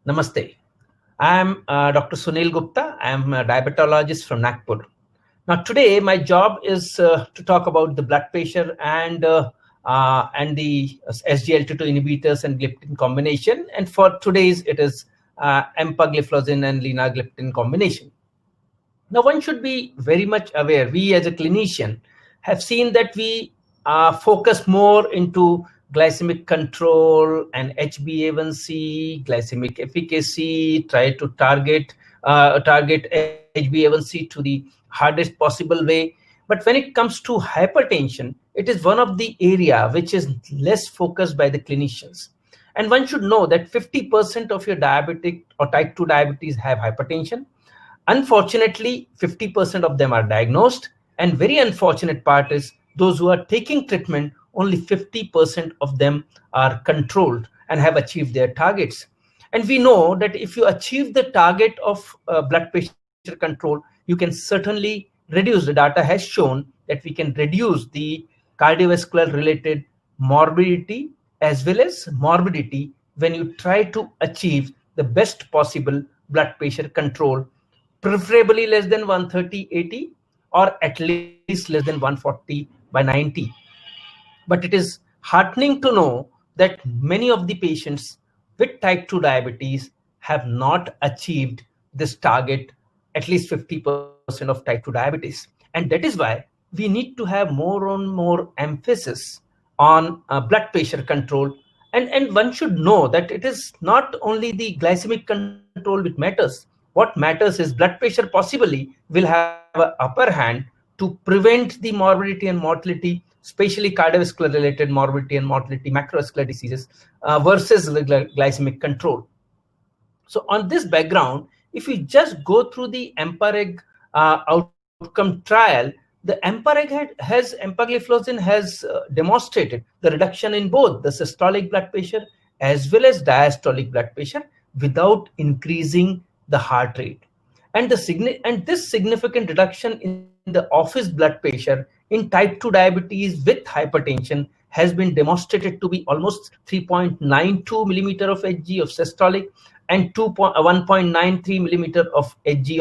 Namaste. I am Dr. Sunil Gupta. I am a diabetologist from Nagpur. Now, today my job is to talk about the blood pressure and the SGLT2 inhibitors and gliptin combination. And for today's, it is empagliflozin and linagliptin combination. Now, one should be very much aware. We, as a clinician, have seen that we focus more into glycemic control and HbA1c, glycemic efficacy, try to target HbA1c to the hardest possible way. But when it comes to hypertension, it is one of the area which is less focused by the clinicians. And one should know that 50% of your diabetic or type 2 diabetes have hypertension. Unfortunately, 50% of them are diagnosed, and very unfortunate part is those who are taking treatment, only 50% of them are controlled and have achieved their targets. And we know that if you achieve the target of blood pressure control, you can certainly reduce. The data has shown that we can reduce the cardiovascular related morbidity as well as morbidity when you try to achieve the best possible blood pressure control, preferably less than 130/80 or at least less than 140/90. But it is heartening to know that many of the patients with type 2 diabetes have not achieved this target, at least 50% of type 2 diabetes. And that is why we need to have more and more emphasis on blood pressure control. And one should know that it is not only the glycemic control which matters. What matters is blood pressure possibly will have an upper hand to prevent the morbidity and mortality, especially cardiovascular related morbidity and mortality, macrovascular diseases, versus glycemic control. So on this background, if we just go through the EMPA-REG outcome trial, the empagliflozin has demonstrated the reduction in both the systolic blood pressure as well as diastolic blood pressure without increasing the heart rate. And this significant reduction in the office blood pressure in type 2 diabetes with hypertension has been demonstrated to be almost 3.92 millimeter of Hg of systolic and 1.93 millimeter of Hg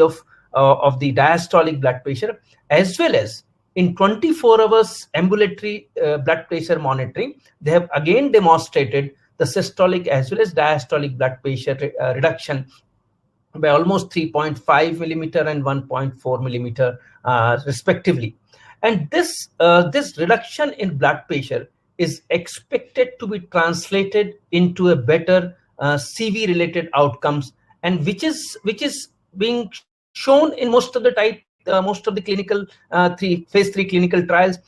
of the diastolic blood pressure, as well as in 24 hours ambulatory blood pressure monitoring. They have again demonstrated the systolic as well as diastolic blood pressure reduction by almost 3.5 millimeter and 1.4 millimeter respectively. And this reduction in blood pressure is expected to be translated into a better CV related outcomes, and which is being shown in most of the clinical phase 3 clinical trials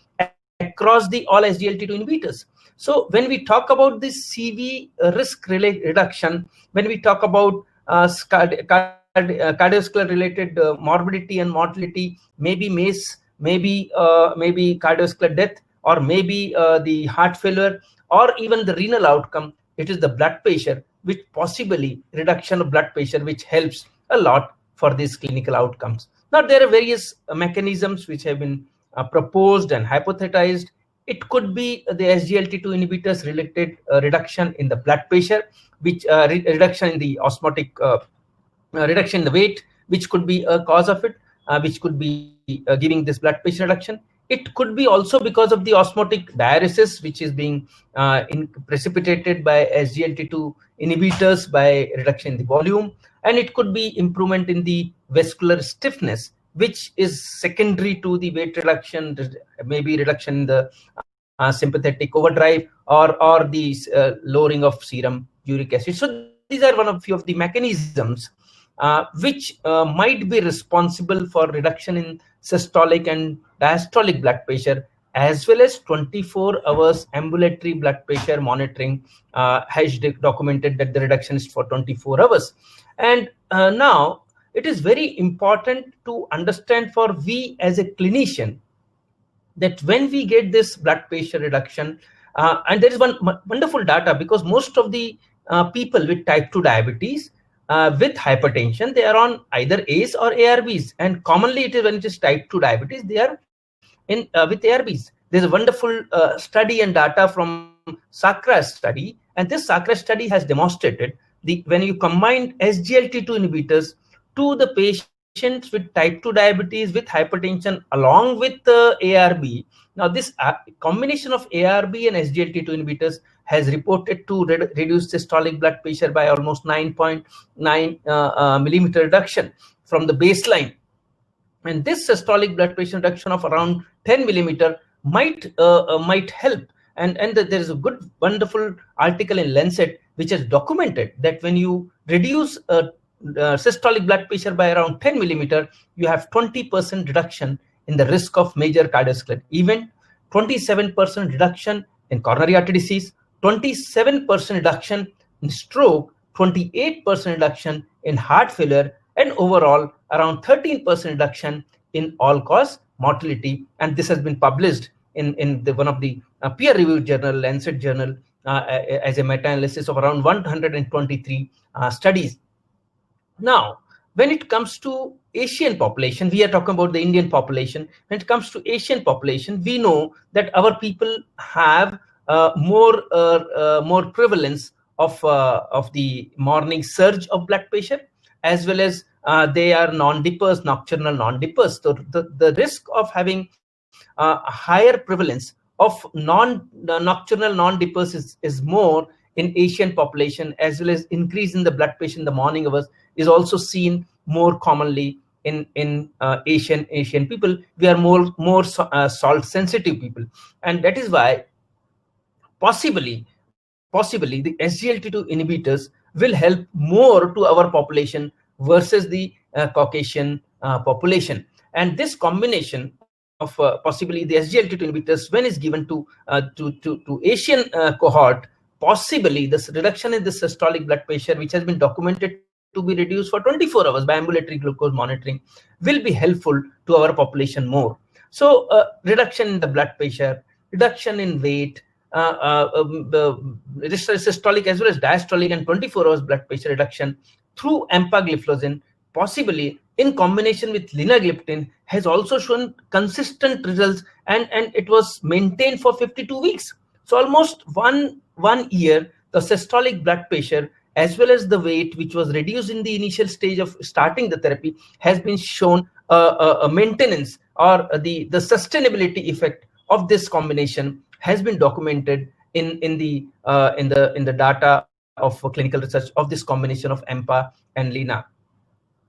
across the all SGLT2 inhibitors. So when we talk about this CV risk reduction, when we talk about cardiovascular related morbidity and mortality, maybe MACE, maybe cardiovascular death, or maybe the heart failure, or even the renal outcome, it is the blood pressure, which possibly reduction of blood pressure, which helps a lot for these clinical outcomes. Now, there are various mechanisms which have been proposed and hypothesized. It could be the SGLT2 inhibitors related reduction in the blood pressure, which reduction in the osmotic reduction in the weight, which could be a cause of it, which could be giving this blood pressure reduction. It could be also because of the osmotic diuresis, which is being precipitated by SGLT2 inhibitors by reduction in the volume. And it could be improvement in the vascular stiffness, which is secondary to the weight reduction, maybe reduction in the sympathetic overdrive, or the lowering of serum uric acid. So these are few of the mechanisms which might be responsible for reduction in systolic and diastolic blood pressure, as well as 24 hours ambulatory blood pressure monitoring has documented that the reduction is for 24 hours. And now it is very important to understand for we as a clinician that when we get this blood pressure reduction, and there is one wonderful data, because most of the people with type 2 diabetes with hypertension, they are on either ACE or ARBs, and commonly it is when it is type 2 diabetes, they are in with ARBs. There's a wonderful study and data from Sakra study, and this Sakra study has demonstrated when you combine SGLT2 inhibitors to the patients with type 2 diabetes with hypertension along with ARB. Now this combination of ARB and SGLT2 inhibitors has reported to reduce systolic blood pressure by almost 9.9 millimeter reduction from the baseline. And this systolic blood pressure reduction of around 10 millimeter might help. And there is a good, wonderful article in Lancet which has documented that when you reduce systolic blood pressure by around 10 millimeter, you have 20% reduction in the risk of major cardiovascular event, 27% reduction in coronary artery disease, 27% reduction in stroke, 28% reduction in heart failure, and overall around 13% reduction in all-cause mortality. And this has been published in one of the peer-reviewed journal, Lancet journal, as a meta-analysis of around 123 studies. Now, when it comes to Asian population, we are talking about the Indian population. When it comes to Asian population, we know that our people have more prevalence of the morning surge of blood pressure, as well as they are non-dippers, nocturnal non-dippers. So the risk of having higher prevalence of nocturnal non-dippers is more in Asian population, as well as increase in the blood pressure in the morning hours is also seen more commonly in Asian people. We are more salt sensitive people, and that is why possibly the SGLT2 inhibitors will help more to our population versus the Caucasian population. And this combination of possibly the SGLT2 inhibitors, when is given to Asian cohort, possibly this reduction in the systolic blood pressure, which has been documented to be reduced for 24 hours by ambulatory glucose monitoring, will be helpful to our population more. So reduction in the blood pressure, reduction in weight, systolic as well as diastolic, and 24 hours blood pressure reduction through empagliflozin, possibly in combination with linagliptin, has also shown consistent results, and it was maintained for 52 weeks. So almost one year, the systolic blood pressure as well as the weight, which was reduced in the initial stage of starting the therapy, has been shown a maintenance or the sustainability effect of this combination has been documented in the data of clinical research of this combination of EMPA and LINA.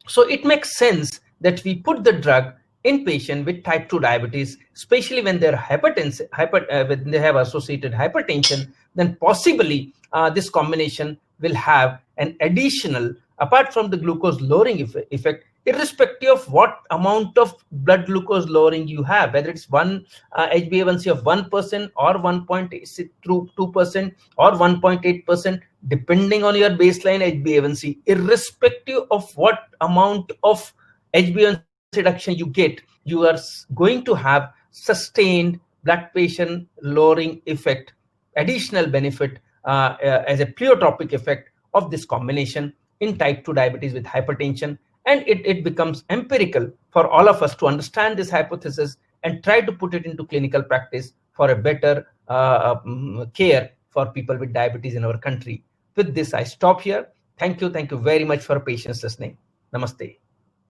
So it makes sense that we put the drug in patient with type 2 diabetes, especially when they're when they have associated hypertension. Then possibly this combination will have an additional, apart from the glucose lowering effect, irrespective of what amount of blood glucose lowering you have, whether it's one HbA1c of 1% or 1.2% or 1.8%, depending on your baseline HbA1c, irrespective of what amount of HbA1c reduction you get, you are going to have sustained blood pressure lowering effect, additional benefit as a pleiotropic effect of this combination in type 2 diabetes with hypertension. And it becomes empirical for all of us to understand this hypothesis and try to put it into clinical practice for a better care for people with diabetes in our country. With this, I stop here. Thank you very much for patience listening. Namaste.